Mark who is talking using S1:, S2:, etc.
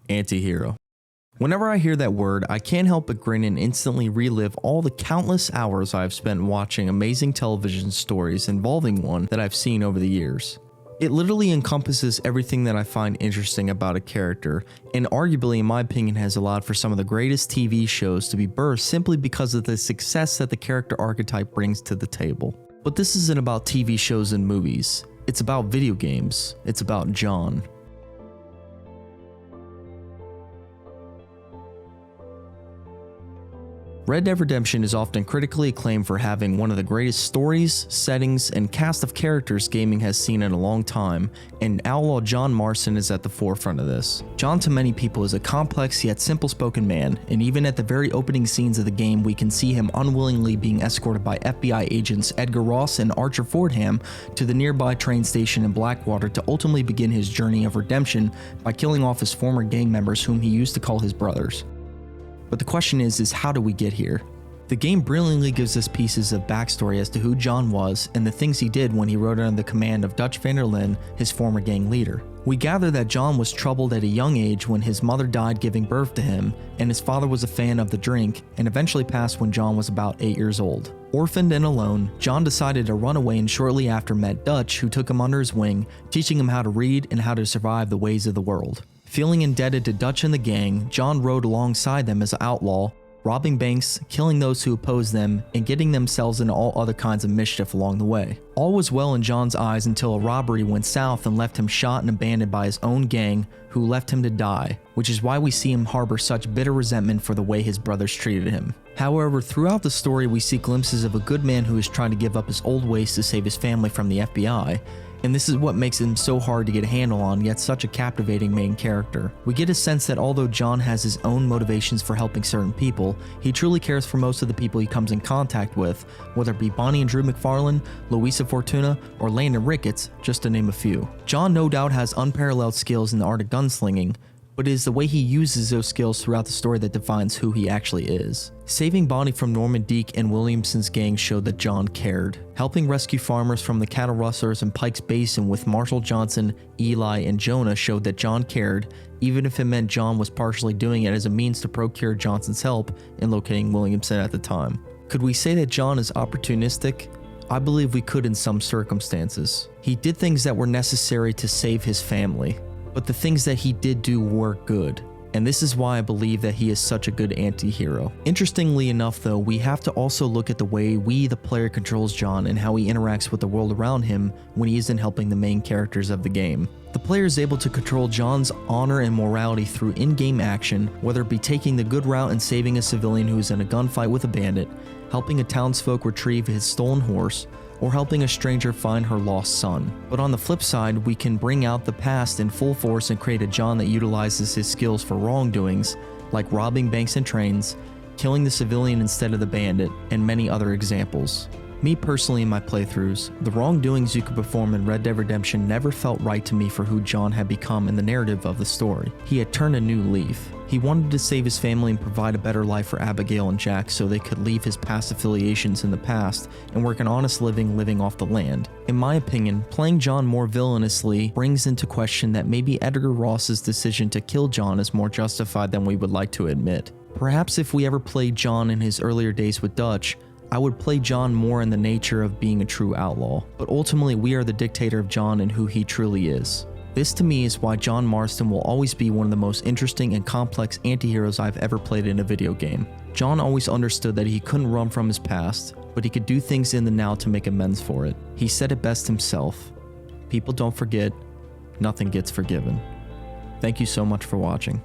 S1: Antihero. Whenever I hear that word, I can't help but grin and instantly relive all the countless hours I've spent watching amazing television stories involving one that I've seen over the years. It literally encompasses everything that I find interesting about a character, and arguably in my opinion has allowed for some of the greatest TV shows to be birthed simply because of the success that the character archetype brings to the table. But this isn't about TV shows and movies, it's about video games, it's about John. Red Dead Redemption is often critically acclaimed for having one of the greatest stories, settings, and cast of characters gaming has seen in a long time, and outlaw John Marston is at the forefront of this. John to many people is a complex yet simple-spoken man, and even at the very opening scenes of the game we can see him unwillingly being escorted by FBI agents Edgar Ross and Archer Fordham to the nearby train station in Blackwater to ultimately begin his journey of redemption by killing off his former gang members whom he used to call his brothers. But the question is how do we get here? The game brilliantly gives us pieces of backstory as to who John was and the things he did when he rode under the command of Dutch van der Linde, his former gang leader. We gather that John was troubled at a young age when his mother died giving birth to him, and his father was a fan of the drink and eventually passed when John was about 8 years old. Orphaned and alone, John decided to run away and shortly after met Dutch, who took him under his wing, teaching him how to read and how to survive the ways of the world. Feeling indebted to Dutch and the gang, John rode alongside them as an outlaw, robbing banks, killing those who opposed them, and getting themselves into all other kinds of mischief along the way. All was well in John's eyes until a robbery went south and left him shot and abandoned by his own gang, who left him to die, which is why we see him harbor such bitter resentment for the way his brothers treated him. However, throughout the story we see glimpses of a good man who is trying to give up his old ways to save his family from the FBI, and this is what makes him so hard to get a handle on, yet such a captivating main character. We get a sense that although John has his own motivations for helping certain people, he truly cares for most of the people he comes in contact with, whether it be Bonnie and Drew McFarlane, Louisa Fortuna, or Landon Ricketts, just to name a few. John no doubt has unparalleled skills in the art of gunslinging, but it is the way he uses those skills throughout the story that defines who he actually is. Saving Bonnie from Norman Deek and Williamson's gang showed that John cared. Helping rescue farmers from the cattle rustlers in Pikes Basin with Marshall Johnson, Eli, and Jonah showed that John cared, even if it meant John was partially doing it as a means to procure Johnson's help in locating Williamson at the time. Could we say that John is opportunistic? I believe we could in some circumstances. He did things that were necessary to save his family, but the things that he did do were good, and this is why I believe that he is such a good anti-hero. Interestingly enough though, we have to also look at the way we, the player, controls John and how he interacts with the world around him when he isn't helping the main characters of the game. The player is able to control John's honor and morality through in-game action, whether it be taking the good route and saving a civilian who is in a gunfight with a bandit, helping a townsfolk retrieve his stolen horse, or helping a stranger find her lost son. But on the flip side, we can bring out the past in full force and create a John that utilizes his skills for wrongdoings, like robbing banks and trains, killing the civilian instead of the bandit, and many other examples. Me personally in my playthroughs, the wrongdoings you could perform in Red Dead Redemption never felt right to me for who John had become in the narrative of the story. He had turned a new leaf. He wanted to save his family and provide a better life for Abigail and Jack so they could leave his past affiliations in the past and work an honest living off the land. In my opinion, playing John more villainously brings into question that maybe Edgar Ross's decision to kill John is more justified than we would like to admit. Perhaps if we ever played John in his earlier days with Dutch, I would play John more in the nature of being a true outlaw, but ultimately we are the dictator of John and who he truly is. This to me is why John Marston will always be one of the most interesting and complex anti-heroes I've ever played in a video game. John always understood that he couldn't run from his past, but he could do things in the now to make amends for it. He said it best himself: people don't forget, nothing gets forgiven. Thank you so much for watching.